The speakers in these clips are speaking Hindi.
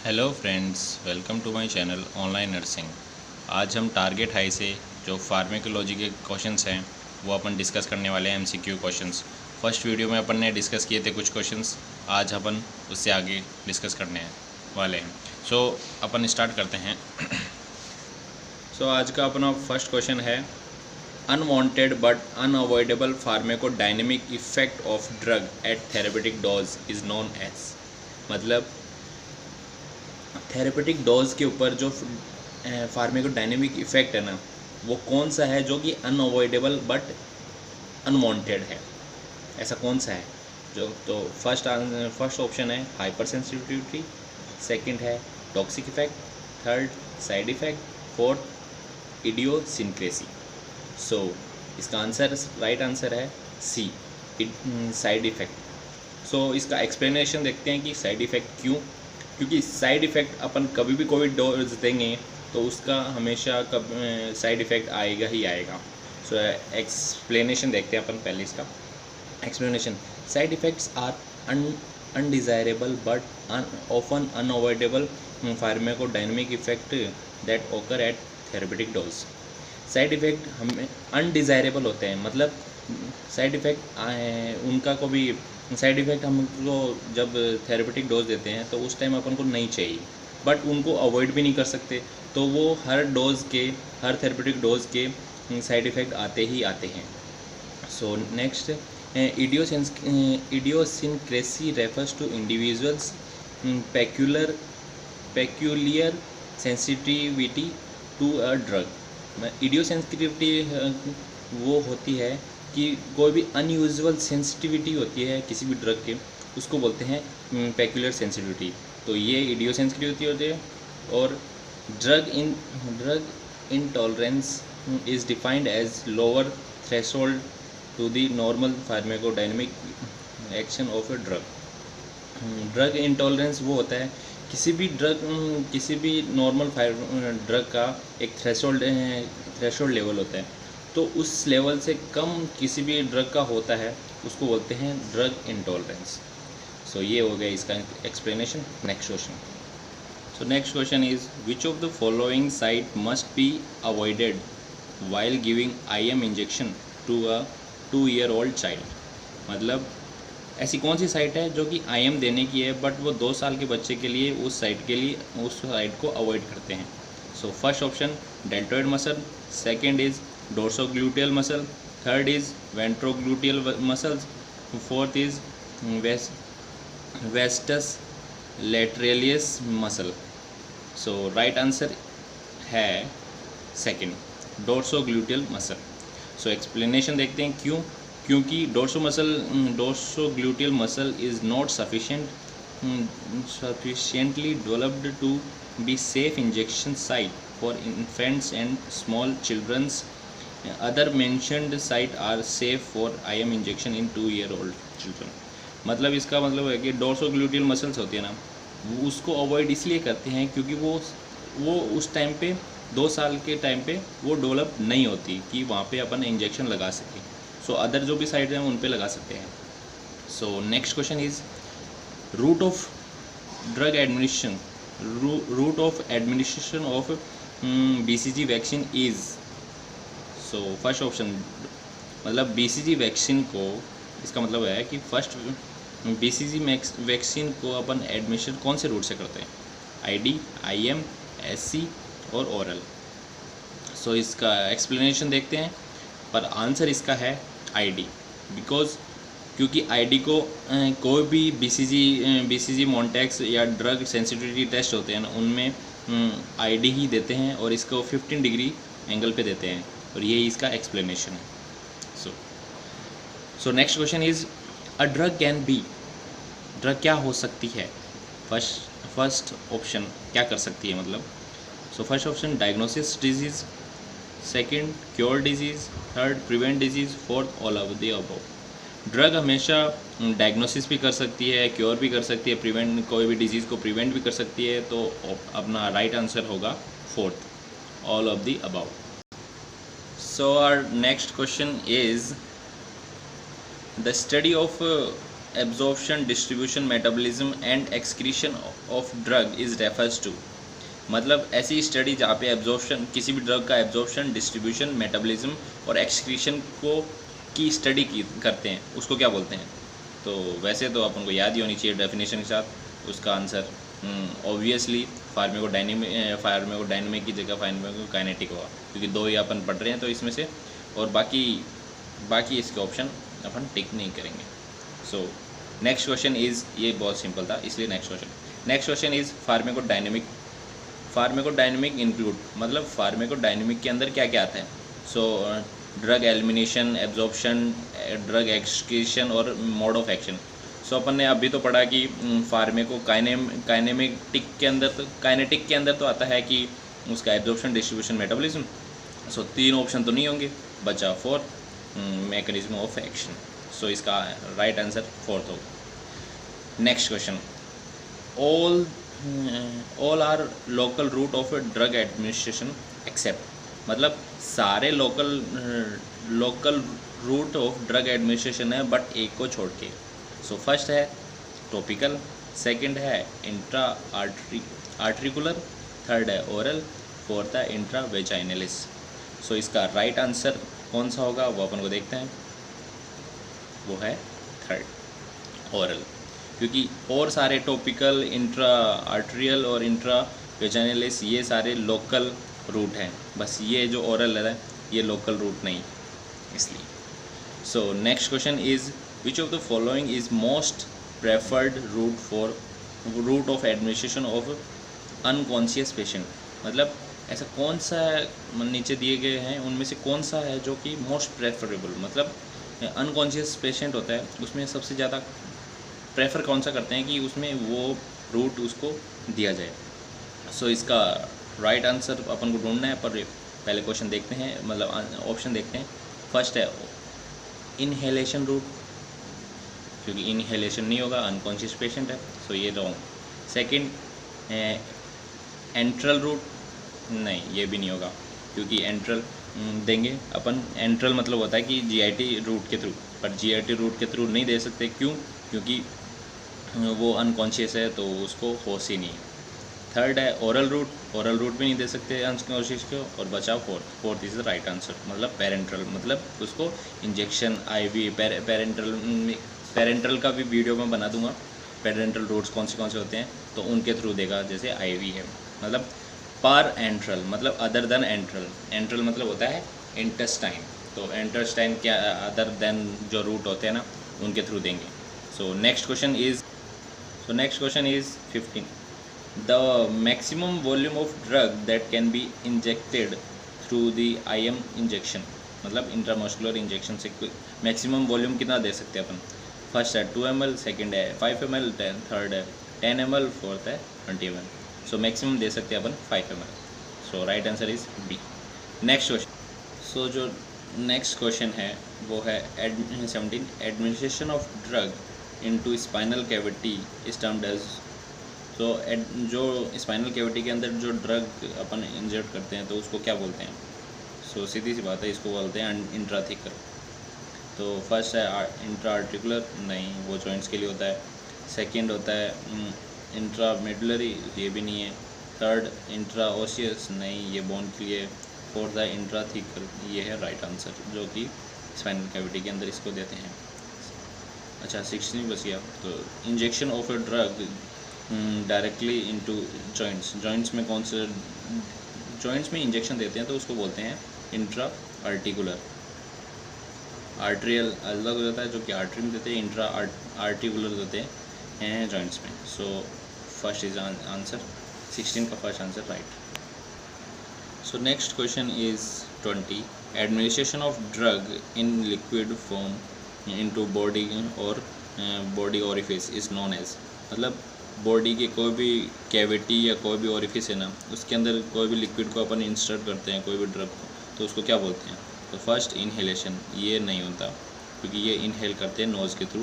Hello friends, welcome to my channel online nursing. आज हम टारगेट हाई से जो फार्मेकोलॉजी के क्वेश्चंस हैं वो अपन डिस्कस करने वाले हैं। एमसीक्यू क्वेश्चंस फर्स्ट वीडियो में अपन ने डिस्कस किए थे कुछ क्वेश्चंस, आज अपन उससे आगे डिस्कस करने वाले हैं। सो अपन स्टार्ट करते हैं। सो आज का अपना फर्स्ट क्वेश्चन है, unwanted but unavoidable pharmacodynamic effect of drug at therapeutic dose is known as. मतलब थेरेपेटिक डोज के ऊपर जो फार्मेकोडायनेमिक इफेक्ट है ना, वो कौन सा है जो कि अनअवॉइडेबल बट अनवांटेड है। ऐसा कौन सा है जो? तो फर्स्ट ऑप्शन है हाइपर सेंसिटिविटी, सेकंड है toxic effect, third side effect, fourth idiosyncrasy. So इसका आंसर, राइट आंसर है सी, साइड इफेक्ट। सो इसका एक्सप्लेनेशन देखते हैं कि साइड इफ़ेक्ट क्यों। क्योंकि साइड इफ़ेक्ट अपन कभी भी कोई डोज देंगे तो उसका हमेशा साइड इफ़ेक्ट आएगा ही आएगा। सो एक्सप्लेनेशन देखते हैं अपन पहले इसका explanation. Side effects are undesirable but often unavoidable pharmacodynamic effect that occur at therapeutic dose. Side effect हमें अनडिज़ायरेबल होते हैं, मतलब साइड इफ़ेक्ट उनका को भी साइड इफ़ेक्ट हमको जब थेरेपेटिक डोज देते हैं तो उस टाइम अपन को नहीं चाहिए, बट उनको अवॉइड भी नहीं कर सकते। तो वो हर डोज के, हर थेरेपेटिक डोज के साइड इफ़ेक्ट आते ही आते हैं। So next, idiosyncrasy refers to individuals peculiar sensitivity to a drug. Idiosensitivity वो होती है कि कोई भी अनयूजुअल सेंसिटिविटी होती है किसी भी ड्रग के, उसको बोलते हैं पेक्यूलर सेंसिटिविटी। तो ये इडियोसेंसिटिविटी होती है। और drug intolerance is defined as lower threshold to the normal pharmacodynamic action of a drug. Drug intolerance वो होता है किसी भी नॉर्मल ड्रग का एक थ्रेशोल्ड लेवल होता है, तो उस लेवल से कम किसी भी ड्रग का होता है उसको बोलते हैं ड्रग इंटॉलरेंस। सो ये हो गया इसका explanation. Next question. So next question is, which of the following site must be avoided while giving IM injection to a 2-year-old child. मतलब ऐसी कौन सी साइट है जो कि IM देने की है बट वो 2 साल के बच्चे के लिए उस साइट को अवॉइड करते हैं। So first option deltoid muscle, second is dorsogluteal muscle, third is ventrogluteal muscles, fourth is vastus lateralis muscle. So right answer है second, dorsogluteal muscle. So explanation देखते हैं क्यों। क्योंकि dorsogluteal muscle is not sufficiently developed to be safe injection site for infants and small children's. Other mentioned site are safe for IM injection in 2-year-old children। मतलब इसका मतलब है कि डोर्सोग्लूटियल मसल्स होती है ना, वो उसको अवॉइड इसलिए करते हैं क्योंकि वो उस टाइम पे 2 साल के टाइम पे वो डेवलप नहीं होती कि वहाँ पे अपन इंजेक्शन लगा सकें। सो अदर जो भी साइड हैं उन पे लगा सकते हैं। So next question is, route of administration of BCG vaccine is. So first option, मतलब BCG वैक्सीन को, इसका मतलब है कि फर्स्ट BCG वैक्सीन को अपन एडमिशन कौन से रूट से करते हैं? ID, IM, SC और ओरल। सो इसका एक्सप्लेनेशन देखते हैं, पर आंसर इसका है ID। क्योंकि ID को कोई भी BCG मॉन्टेक्स या ड्रग सेंसिटिविटी टेस्ट होते हैं ना, उनमें ID ही देते हैं और इसको 15 डिग्री एंगल पे देते हैं, और यही इसका एक्सप्लेनेशन है। सो next question is, a drug can be. Drug क्या हो सकती है? फर्स्ट ऑप्शन क्या कर सकती है मतलब। सो first option diagnosis disease, second cure disease, third prevent disease, fourth all of the above. Drug हमेशा डायग्नोसिस भी कर सकती है, क्योर भी कर सकती है, प्रिवेंट कोई भी डिजीज़ को प्रिवेंट भी कर सकती है। तो अपना राइट आंसर होगा fourth, all of the above. So our next question is, the study of absorption, distribution, metabolism and excretion of drug is refers to. मतलब ऐसी स्टडी जहाँ पे एब्जॉर्प्शन, किसी भी ड्रग का एब्जॉर्प्शन, डिस्ट्रीब्यूशन, मेटाबॉलिज्म और एक्सक्रीशन को की स्टडी की करते हैं, उसको क्या बोलते हैं? तो वैसे तो अपन को याद ही होनी चाहिए डेफिनेशन के साथ उसका आंसर। ऑब्वियसली फार्मेकोडायनेमिक की जगह फार्मेकोकाइनेटिक होगा, क्योंकि दो ही अपन पढ़ रहे हैं तो इसमें से, और बाकी इसके ऑप्शन अपन टिक नहीं करेंगे। सो नेक्स्ट क्वेश्चन इज़, ये बहुत सिंपल था इसलिए नेक्स्ट क्वेश्चन इज़ फार्मेकोडायनेमिक इंक्लूड, मतलब फार्मेकोडायनेमिक के अंदर क्या क्या आता है? So drug elimination, absorption, drug excretion और मोड ऑफ एक्शन। सो अपन ने अभी तो पढ़ा कि काइनेटिक के अंदर तो आता है कि उसका एब्जॉर्प्शन, डिस्ट्रीब्यूशन, मेटाबॉलिज्म। सो 3 ऑप्शन तो नहीं होंगे, बचा 4 मैकेनिज्म ऑफ एक्शन। सो इसका राइट आंसर 4th होगा। Next question, all are local route of drug administration except, मतलब सारे local route of drug administration है बट एक को छोड़ के। सो फर्स्ट है टॉपिकल, सेकंड है इंट्रा आर्टिकुलर, थर्ड है ओरल, फोर्थ है इंट्रा वेजाइनलिस। सो इसका राइट आंसर कौन सा होगा वो अपन को देखते हैं, वो है थर्ड ओरल, क्योंकि और सारे टॉपिकल, इंट्रा आर्टेरियल और इंट्रा वेजाइनलिस ये सारे लोकल रूट हैं, बस ये जो ओरल है ये लोकल रूट नहीं, इसलिए। So next question is which of the following is most preferred route of administration of unconscious patient, मतलब ऐसा कौन सा नीचे दिए गए हैं उनमें से कौन सा है जो कि मोस्ट प्रेफरेबल, मतलब अनकॉन्शियस पेशेंट होता है उसमें सबसे ज़्यादा प्रेफर कौन सा करते हैं कि उसमें वो रूट उसको दिया जाए। सो इसका राइट आंसर अपन को ढूंढना है, पर पहले क्वेश्चन देखते हैं, मतलब ऑप्शन देखते हैं। फर्स्ट है इनहेलेशन रूट, क्योंकि इनहेलेशन नहीं होगा, अनकॉन्शियस पेशेंट है, सो ये रॉन्ग। सेकंड एंट्रल रूट, नहीं ये भी नहीं होगा, क्योंकि एंट्रल देंगे अपन, एंट्रल मतलब होता है कि जीआईटी रूट के थ्रू, पर जीआईटी रूट के थ्रू नहीं दे सकते, क्यों? क्योंकि वो अनकॉन्शियस है तो उसको होश ही नहीं है। थर्ड है ओरल रूट भी नहीं दे सकते अनकॉन्शियस को, और बचा fourth is the right answer, मतलब पेरेंट्रल, मतलब उसको इंजेक्शन आईवी पेरेंट्रल का भी वीडियो मैं बना दूंगा, पेरेंट्रल रूट्स कौन से होते हैं तो उनके थ्रू देगा, जैसे आईवी है, मतलब पर एंट्रल मतलब अदर देन एंट्रल मतलब होता है इंटेस्टाइन, तो इंटेस्टाइन क्या अदर देन जो रूट होते हैं ना उनके थ्रू देंगे। सो next question is 15, the maximum volume of drug that can be injected through the IM injection, मतलब इंट्रामस्कुलर इंजेक्शन से मैक्सिमम वॉल्यूम कितना दे सकते हैं अपन? फर्स्ट है 2 ml, सेकेंड है 5 ml, थर्ड है 10 ml, फोर्थ है 20 ml। सो मैक्सिमम दे सकते हैं अपन 5 ml। So right answer is B. Next question, so जो नेक्स्ट क्वेश्चन है वो है 17, administration of drug into spinal cavity is termed as. तो जो स्पाइनल कैविटी के अंदर जो ड्रग अपन इंजेक्ट करते हैं तो उसको क्या बोलते हैं? सो सीधी सी बात है, इसको बोलते हैं इंट्राथिकर। तो फर्स्ट है इंट्रा आर्टिकुलर, नहीं वो जॉइंट्स के लिए होता है। सेकंड होता है इंट्रा मेडुलरी, ये भी नहीं है। थर्ड इंट्रा ओसियस, नहीं ये बोन के लिए। फोर्थ है इंट्राथिकर, ये है राइट आंसर जो कि स्पाइनल कैविटी के अंदर इसको देते हैं। अच्छा 16 बच गया। तो injection of a drug directly into joints में कौन से जॉइंट्स में इंजेक्शन देते हैं तो उसको बोलते हैं इंट्रा आर्टिकुलर। आर्ट्रियल अलग हो जाता है जो कि आर्टरी में देते हैं, इंट्रा आर्टिकुलर देते हैं जॉइंट्स में। सो फर्स्ट इज आंसर 16 का first answer right. So next question is 20, administration of drug in liquid form into body और body orifice is known as, मतलब बॉडी के कोई भी कैविटी या कोई भी ओरिफिस है ना उसके अंदर कोई भी लिक्विड को अपन इंसर्ट करते हैं कोई भी ड्रग को, तो उसको क्या बोलते हैं? तो फर्स्ट इनहेलेशन, ये नहीं होता क्योंकि ये इनहेल करते हैं नोज़ के थ्रू,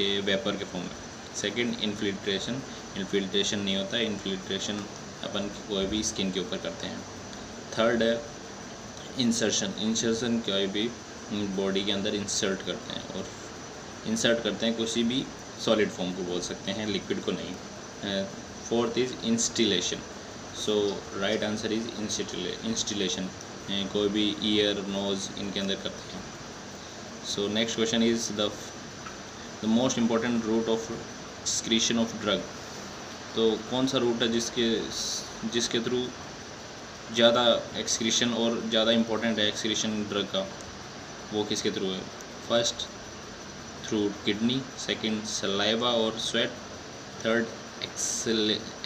ये वेपर के फॉर्म में। सेकंड इन्फिल्ट्रेशन नहीं होता, इन्फिल्ट्रेशन अपन कोई भी स्किन के ऊपर करते हैं। थर्ड है इंसर्शन कोई भी बॉडी के अंदर इंसर्ट करते हैं, और इंसर्ट करते हैं किसी भी सॉलिड फॉर्म को बोल सकते हैं, लिक्विड को नहीं। Fourth is instillation. So right answer is instillation. कोई भी ईयर, नोज़ इनके अंदर करते हैं। So next question is the most important route of excretion of drug. तो कौन सा रूट है जिसके थ्रू ज़्यादा एक्सक्रीशन और ज़्यादा इम्पोर्टेंट है एक्सक्रीशन ड्रग का, वो किसके थ्रू है? First through kidney, second saliva और sweat, third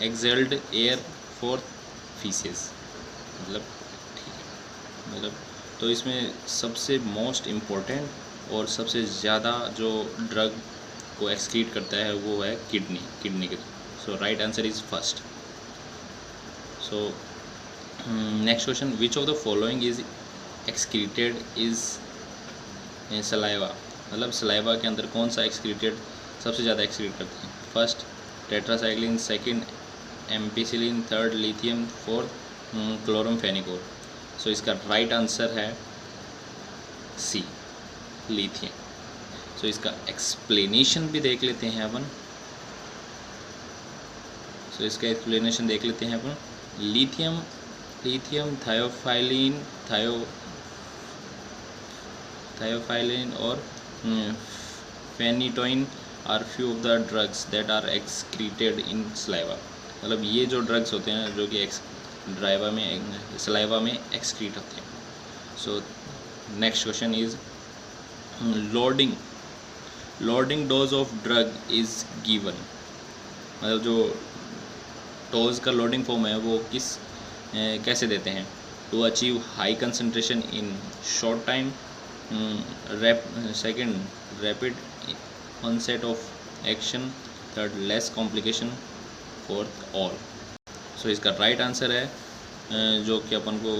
exhaled air, fourth faeces. मतलब ठीक है, मतलब तो इसमें सबसे मोस्ट इम्पोर्टेंट और सबसे ज़्यादा जो ड्रग को एक्सक्रीट करता है वो है किडनी के through. So right answer is first. So next question, which of the following is excreted is saliva. मतलब सलाइवा के अंदर कौन सा एक्सक्रीटेड सबसे ज़्यादा एक्सक्रीट करते हैं? First tetracycline, second ampicillin, third lithium, fourth chloramphenicol. So इसका राइट आंसर है सी, लिथियम। सो इसका एक्सप्लेनेशन भी देख लेते हैं अपन। सो इसका एक्सप्लेनेशन देख लेते हैं अपन। लिथियम थायोफाइलिन और phenytoin are few of the drugs that are excreted in saliva. मतलब ये जो ड्रग्स होते हैं जो कि सलाइवा में एक्सक्रीट होते हैं। So next question is loading dose of drug is given. मतलब जो डोज का लोडिंग फॉर्म है वो कैसे देते हैं? To achieve high concentration in short time, second rapid onset of action, third less complication, fourth all. So इसका राइट आंसर है जो कि अपन को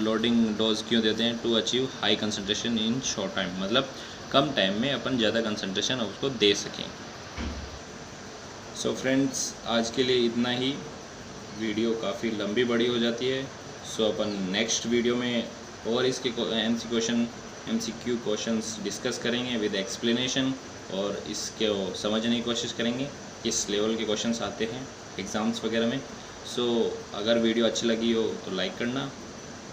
लोडिंग डोज क्यों देते हैं? To achieve high concentration in short time, मतलब कम टाइम में अपन ज़्यादा कंसंट्रेशन उसको दे सकें। सो फ्रेंड्स, आज के लिए इतना ही। वीडियो काफ़ी लंबी बड़ी हो जाती है। सो अपन नेक्स्ट वीडियो में और इसके MCQ क्वेश्चंस डिस्कस करेंगे विद एक्सप्लेनेशन, और इसके समझने की कोशिश करेंगे किस लेवल के क्वेश्चंस आते हैं एग्ज़ाम्स वगैरह में। सो अगर वीडियो अच्छी लगी हो तो लाइक करना,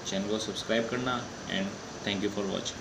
चैनल को सब्सक्राइब करना, and thank you for watching.